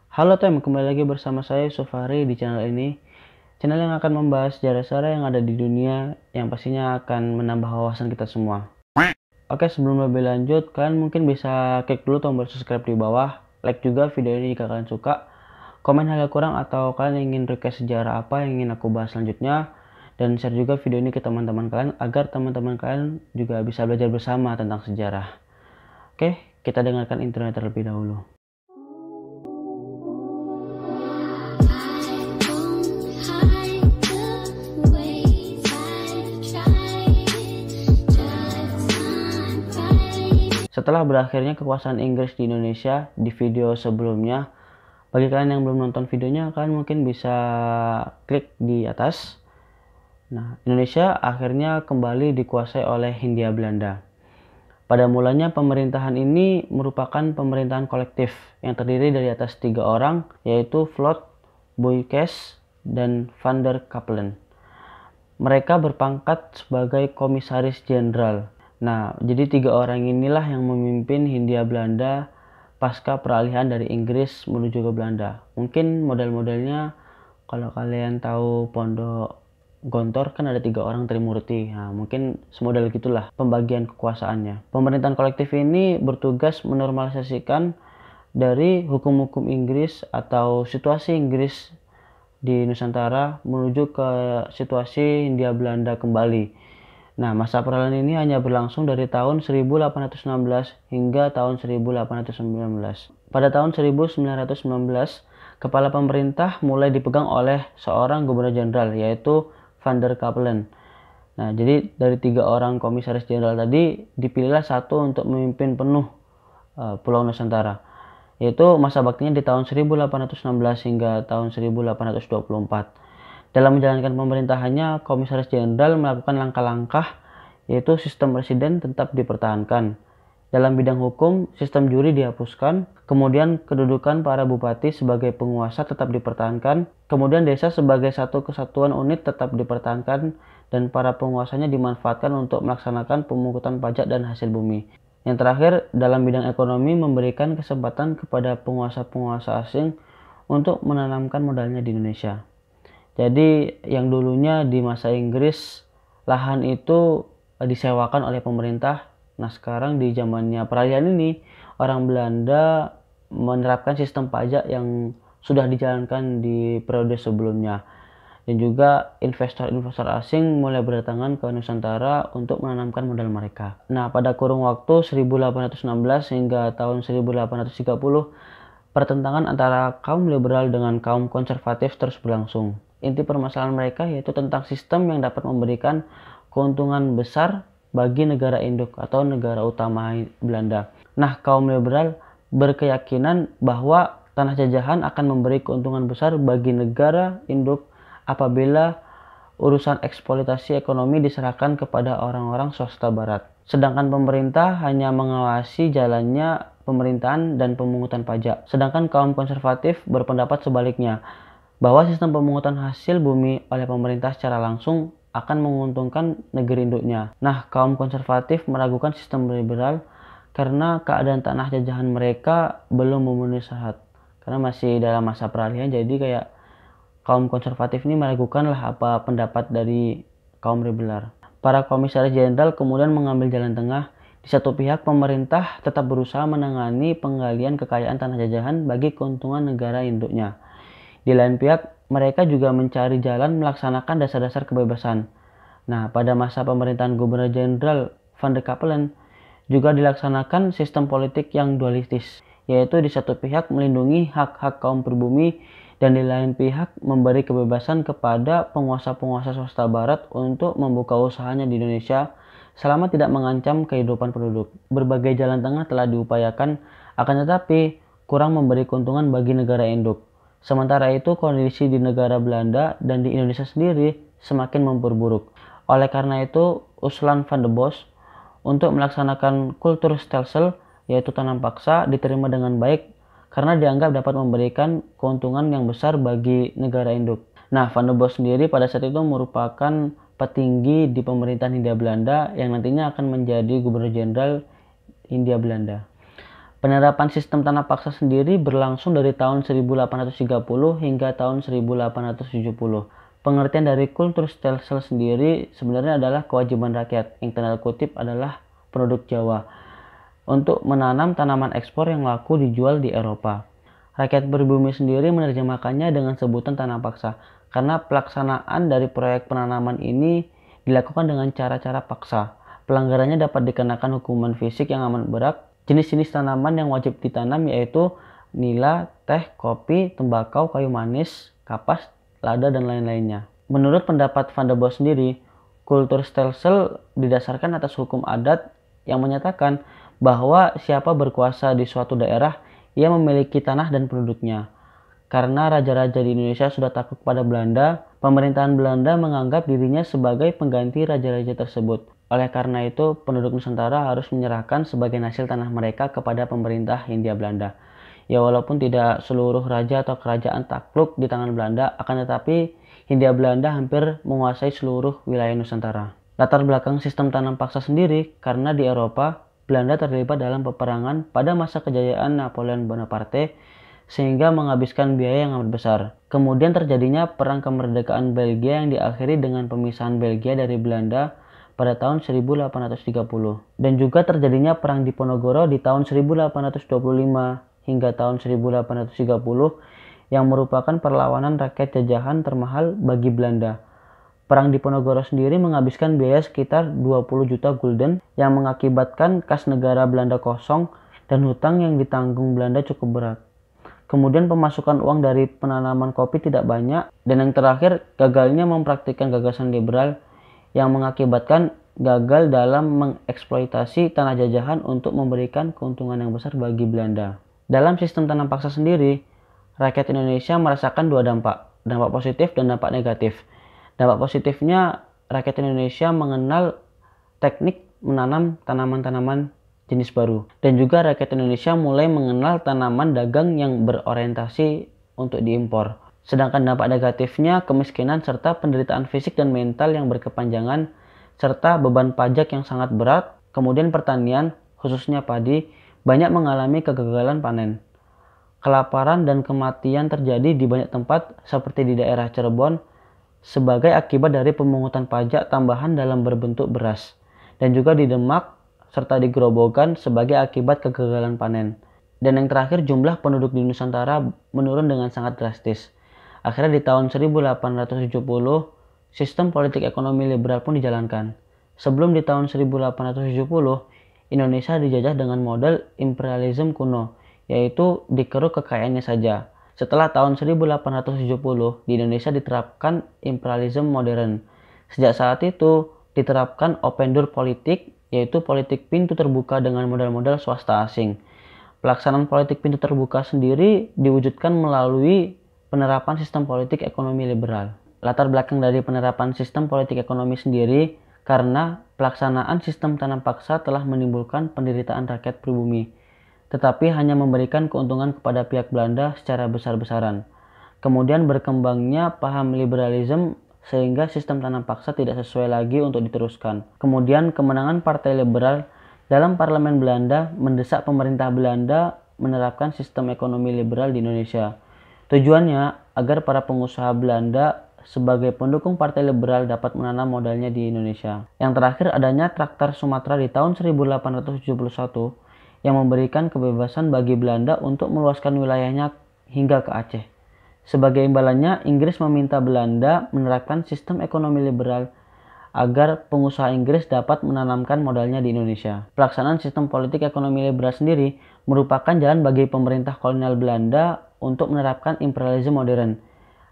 Halo tem, kembali lagi bersama saya Sofari di channel ini. Channel yang akan membahas sejarah-sejarah yang ada di dunia yang pastinya akan menambah wawasan kita semua. Oke, sebelum lebih lanjut, kalian mungkin bisa klik dulu tombol subscribe di bawah, like juga video ini jika kalian suka, komen hal yang kurang atau kalian ingin request sejarah apa yang ingin aku bahas selanjutnya, dan share juga video ini ke teman-teman kalian agar teman-teman kalian juga bisa belajar bersama tentang sejarah. Oke, kita dengarkan intronya terlebih dahulu. Setelah berakhirnya kekuasaan Inggris di Indonesia di video sebelumnya, bagi kalian yang belum nonton videonya, kalian mungkin bisa klik di atas. Nah, Indonesia akhirnya kembali dikuasai oleh Hindia Belanda. Pada mulanya pemerintahan ini merupakan pemerintahan kolektif yang terdiri dari atas 3 orang, yaitu Vlot, Boykes, dan Van der Capellen. Mereka berpangkat sebagai komisaris jenderal. Nah, jadi 3 orang inilah yang memimpin Hindia Belanda pasca peralihan dari Inggris menuju ke Belanda. Mungkin model-modelnya kalau kalian tahu Pondok Gontor kan ada 3 orang Trimurti. Nah, mungkin semodel gitulah pembagian kekuasaannya. Pemerintahan kolektif ini bertugas menormalisasikan dari hukum-hukum Inggris atau situasi Inggris di Nusantara menuju ke situasi Hindia Belanda kembali. Nah, masa peralihan ini hanya berlangsung dari tahun 1816 hingga tahun 1819. Pada tahun 1919, kepala pemerintah mulai dipegang oleh seorang gubernur jenderal, yaitu Van der Capellen. Nah, jadi dari 3 orang komisaris jenderal tadi, dipilihlah satu untuk memimpin penuh Pulau Nusantara, yaitu masa baktinya di tahun 1816 hingga tahun 1824. Dalam menjalankan pemerintahannya, Komisaris Jenderal melakukan langkah-langkah yaitu sistem presiden tetap dipertahankan. Dalam bidang hukum, sistem juri dihapuskan, kemudian kedudukan para bupati sebagai penguasa tetap dipertahankan, kemudian desa sebagai satu kesatuan unit tetap dipertahankan, dan para penguasanya dimanfaatkan untuk melaksanakan pemungutan pajak dan hasil bumi. Yang terakhir, dalam bidang ekonomi memberikan kesempatan kepada penguasa-penguasa asing untuk menanamkan modalnya di Indonesia. Jadi yang dulunya di masa Inggris lahan itu disewakan oleh pemerintah. Nah, sekarang di zamannya peralihan ini orang Belanda menerapkan sistem pajak yang sudah dijalankan di periode sebelumnya. Dan juga investor-investor asing mulai berdatangan ke Nusantara untuk menanamkan modal mereka. Nah, pada kurun waktu 1816 hingga tahun 1830, pertentangan antara kaum liberal dengan kaum konservatif terus berlangsung. Inti permasalahan mereka yaitu tentang sistem yang dapat memberikan keuntungan besar bagi negara induk atau negara utama Belanda. Nah, kaum liberal berkeyakinan bahwa tanah jajahan akan memberi keuntungan besar bagi negara induk apabila urusan eksploitasi ekonomi diserahkan kepada orang-orang swasta barat. Sedangkan pemerintah hanya mengawasi jalannya pemerintahan dan pemungutan pajak. Sedangkan kaum konservatif berpendapat sebaliknya, bahwa sistem pemungutan hasil bumi oleh pemerintah secara langsung akan menguntungkan negeri induknya. Nah, kaum konservatif meragukan sistem liberal karena keadaan tanah jajahan mereka belum memenuhi syarat. Karena masih dalam masa peralihan, jadi kayak kaum konservatif ini meragukan lah apa pendapat dari kaum liberal. Para komisaris jenderal kemudian mengambil jalan tengah. Di satu pihak, pemerintah tetap berusaha menangani penggalian kekayaan tanah jajahan bagi keuntungan negara induknya. Di lain pihak, mereka juga mencari jalan melaksanakan dasar-dasar kebebasan. Nah, pada masa pemerintahan Gubernur Jenderal Van der Capellen juga dilaksanakan sistem politik yang dualistis, yaitu di satu pihak melindungi hak-hak kaum pribumi dan di lain pihak memberi kebebasan kepada penguasa-penguasa swasta barat untuk membuka usahanya di Indonesia selama tidak mengancam kehidupan penduduk. Berbagai jalan tengah telah diupayakan, akan tetapi kurang memberi keuntungan bagi negara induk. Sementara itu, kondisi di negara Belanda dan di Indonesia sendiri semakin memperburuk. Oleh karena itu, usulan Van der Bos untuk melaksanakan kultur stelsel, yaitu tanam paksa, diterima dengan baik karena dianggap dapat memberikan keuntungan yang besar bagi negara induk. Nah, Van der Bos sendiri pada saat itu merupakan petinggi di pemerintahan Hindia Belanda yang nantinya akan menjadi gubernur jenderal Hindia Belanda. Penerapan sistem tanah paksa sendiri berlangsung dari tahun 1830 hingga tahun 1870. Pengertian dari Kulturstelsel sendiri sebenarnya adalah kewajiban rakyat, yang tanda kutip adalah produk Jawa, untuk menanam tanaman ekspor yang laku dijual di Eropa. Rakyat pribumi sendiri menerjemahkannya dengan sebutan tanah paksa, karena pelaksanaan dari proyek penanaman ini dilakukan dengan cara-cara paksa. Pelanggarannya dapat dikenakan hukuman fisik yang amat berat. Jenis-jenis tanaman yang wajib ditanam yaitu nila, teh, kopi, tembakau, kayu manis, kapas, lada, dan lain-lainnya. Menurut pendapat Van der Bos sendiri, Kulturstelsel didasarkan atas hukum adat yang menyatakan bahwa siapa berkuasa di suatu daerah, ia memiliki tanah dan penduduknya. Karena raja-raja di Indonesia sudah takut pada Belanda, pemerintahan Belanda menganggap dirinya sebagai pengganti raja-raja tersebut. Oleh karena itu, penduduk Nusantara harus menyerahkan sebagian hasil tanah mereka kepada pemerintah Hindia Belanda. Ya, walaupun tidak seluruh raja atau kerajaan takluk di tangan Belanda, akan tetapi Hindia Belanda hampir menguasai seluruh wilayah Nusantara. Latar belakang sistem tanam paksa sendiri, karena di Eropa, Belanda terlibat dalam peperangan pada masa kejayaan Napoleon Bonaparte sehingga menghabiskan biaya yang amat besar. Kemudian terjadinya perang kemerdekaan Belgia yang diakhiri dengan pemisahan Belgia dari Belanda pada tahun 1830. Dan juga terjadinya perang Diponegoro di tahun 1825 hingga tahun 1830 yang merupakan perlawanan rakyat jajahan termahal bagi Belanda. Perang Diponegoro sendiri menghabiskan biaya sekitar 20 juta gulden yang mengakibatkan kas negara Belanda kosong dan hutang yang ditanggung Belanda cukup berat. Kemudian pemasukan uang dari penanaman kopi tidak banyak, dan yang terakhir gagalnya mempraktikkan gagasan liberal yang mengakibatkan gagal dalam mengeksploitasi tanah jajahan untuk memberikan keuntungan yang besar bagi Belanda. Dalam sistem tanam paksa sendiri, rakyat Indonesia merasakan dua dampak positif dan dampak negatif. Dampak positifnya, rakyat Indonesia mengenal teknik menanam tanaman-tanaman jenis baru. Dan juga rakyat Indonesia mulai mengenal tanaman dagang yang berorientasi untuk diimpor. Sedangkan dampak negatifnya, kemiskinan serta penderitaan fisik dan mental yang berkepanjangan, serta beban pajak yang sangat berat. Kemudian pertanian, khususnya padi, banyak mengalami kegagalan panen. Kelaparan dan kematian terjadi di banyak tempat seperti di daerah Cirebon, sebagai akibat dari pemungutan pajak tambahan dalam berbentuk beras, dan juga di Demak serta di Grobogan sebagai akibat kegagalan panen. Dan yang terakhir, jumlah penduduk di Nusantara menurun dengan sangat drastis. Akhirnya di tahun 1870, sistem politik ekonomi liberal pun dijalankan. Sebelum di tahun 1870, Indonesia dijajah dengan model imperialisme kuno, yaitu dikeruk kekayaannya saja. Setelah tahun 1870, di Indonesia diterapkan imperialisme modern. Sejak saat itu, diterapkan open door politik, yaitu politik pintu terbuka dengan modal-modal swasta asing. Pelaksanaan politik pintu terbuka sendiri diwujudkan melalui penerapan sistem politik ekonomi liberal. Latar belakang dari penerapan sistem politik ekonomi sendiri karena pelaksanaan sistem tanam paksa telah menimbulkan penderitaan rakyat pribumi, tetapi hanya memberikan keuntungan kepada pihak Belanda secara besar-besaran. Kemudian berkembangnya paham liberalisme sehingga sistem tanam paksa tidak sesuai lagi untuk diteruskan. Kemudian kemenangan Partai Liberal dalam Parlemen Belanda mendesak pemerintah Belanda menerapkan sistem ekonomi liberal di Indonesia. Tujuannya agar para pengusaha Belanda sebagai pendukung Partai Liberal dapat menanam modalnya di Indonesia. Yang terakhir, adanya Traktat Sumatera di tahun 1871 yang memberikan kebebasan bagi Belanda untuk meluaskan wilayahnya hingga ke Aceh. Sebagai imbalannya, Inggris meminta Belanda menerapkan sistem ekonomi liberal agar pengusaha Inggris dapat menanamkan modalnya di Indonesia. Pelaksanaan sistem politik ekonomi liberal sendiri merupakan jalan bagi pemerintah kolonial Belanda untuk menerapkan imperialisme modern.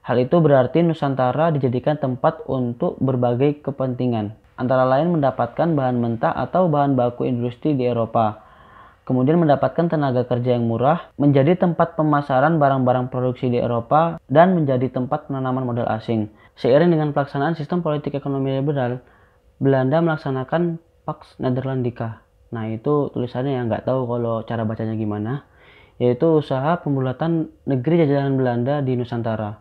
Hal itu berarti Nusantara dijadikan tempat untuk berbagai kepentingan, antara lain mendapatkan bahan mentah atau bahan baku industri di Eropa, kemudian mendapatkan tenaga kerja yang murah, menjadi tempat pemasaran barang-barang produksi di Eropa, dan menjadi tempat penanaman modal asing. Seiring dengan pelaksanaan sistem politik ekonomi liberal, Belanda melaksanakan Pax Netherlandica. Nah, itu tulisannya yang nggak tahu kalau cara bacanya gimana, yaitu usaha pembulatan negeri jajahan Belanda di Nusantara.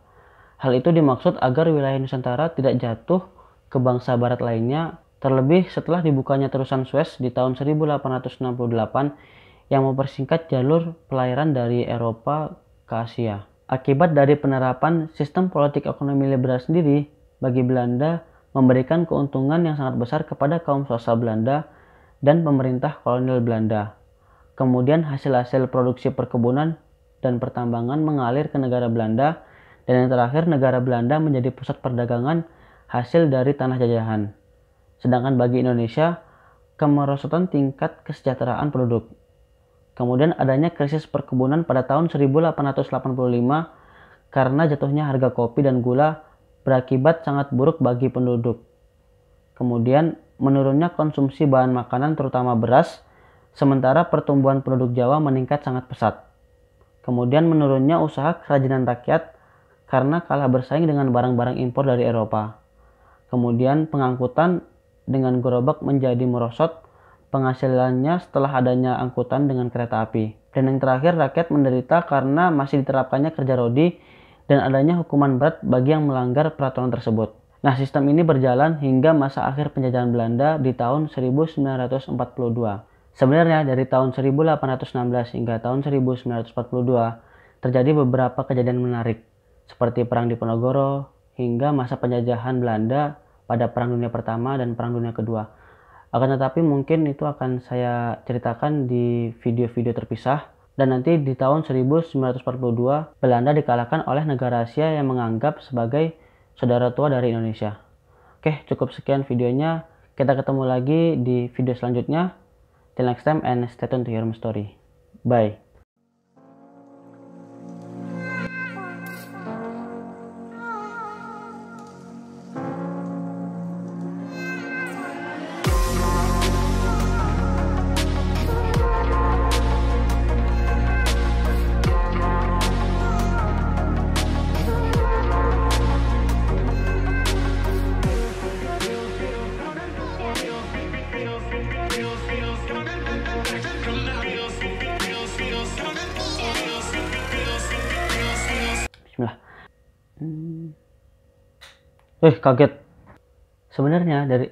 Hal itu dimaksud agar wilayah Nusantara tidak jatuh ke bangsa barat lainnya, terlebih setelah dibukanya terusan Suez di tahun 1868 yang mempersingkat jalur pelayaran dari Eropa ke Asia. Akibat dari penerapan sistem politik ekonomi liberal sendiri, bagi Belanda memberikan keuntungan yang sangat besar kepada kaum swasta Belanda dan pemerintah kolonial Belanda. Kemudian hasil-hasil produksi perkebunan dan pertambangan mengalir ke negara Belanda, dan yang terakhir negara Belanda menjadi pusat perdagangan hasil dari tanah jajahan. Sedangkan bagi Indonesia, kemerosotan tingkat kesejahteraan penduduk. Kemudian adanya krisis perkebunan pada tahun 1885 karena jatuhnya harga kopi dan gula berakibat sangat buruk bagi penduduk. Kemudian menurunnya konsumsi bahan makanan terutama beras, sementara pertumbuhan penduduk Jawa meningkat sangat pesat. Kemudian menurunnya usaha kerajinan rakyat karena kalah bersaing dengan barang-barang impor dari Eropa. Kemudian pengangkutan dengan gerobak menjadi merosot penghasilannya setelah adanya angkutan dengan kereta api. Dan yang terakhir, rakyat menderita karena masih diterapkannya kerja rodi dan adanya hukuman berat bagi yang melanggar peraturan tersebut. Nah, sistem ini berjalan hingga masa akhir penjajahan Belanda di tahun 1942. Sebenarnya dari tahun 1816 hingga tahun 1942 terjadi beberapa kejadian menarik, seperti Perang Diponegoro hingga masa penjajahan Belanda pada Perang Dunia Pertama dan Perang Dunia Kedua. Akan tetapi mungkin itu akan saya ceritakan di video-video terpisah, dan nanti di tahun 1942 Belanda dikalahkan oleh negara Asia yang menganggap sebagai saudara tua dari Indonesia. Oke, cukup sekian videonya. Kita ketemu lagi di video selanjutnya. Till next time and stay tuned to hear my story. Bye. Bismillah. Kaget. Sebenarnya dari